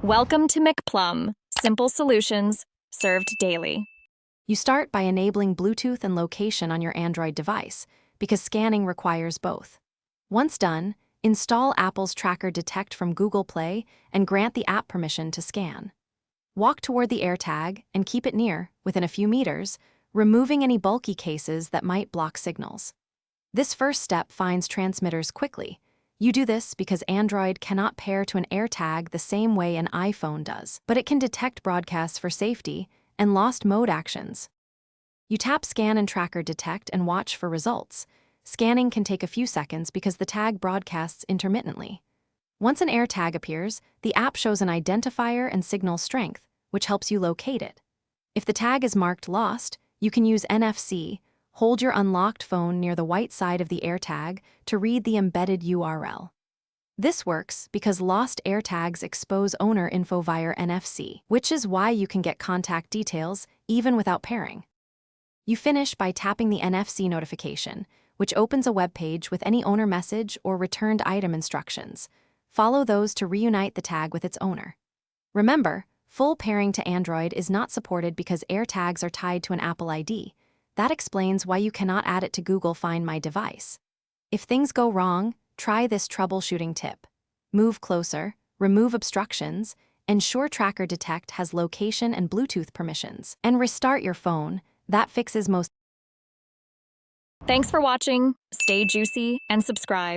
Welcome to McPlum, simple solutions served daily. You start by enabling Bluetooth and location on your Android device, because scanning requires both. Once done, install Apple's Tracker Detect from Google Play and grant the app permission to scan. Walk toward the AirTag and keep it near, within a few meters, removing any bulky cases that might block signals. This first step finds transmitters quickly. You do this because Android cannot pair to an AirTag the same way an iPhone does, but it can detect broadcasts for safety and lost mode actions. You tap Scan and Tracker Detect and watch for results. Scanning can take a few seconds because the tag broadcasts intermittently. Once an AirTag appears, the app shows an identifier and signal strength, which helps you locate it. If the tag is marked lost, you can use NFC. Hold your unlocked phone near the white side of the AirTag to read the embedded URL. This works because lost AirTags expose owner info via NFC, which is why you can get contact details even without pairing. You finish by tapping the NFC notification, which opens a web page with any owner message or returned item instructions. Follow those to reunite the tag with its owner. Remember, full pairing to Android is not supported because AirTags are tied to an Apple ID. That explains why you cannot add it to Google Find My Device. If things go wrong, try this troubleshooting tip. Move closer, remove obstructions, ensure Tracker Detect has location and Bluetooth permissions, and restart your phone. That fixes most. Thanks for watching. Stay juicy and subscribe.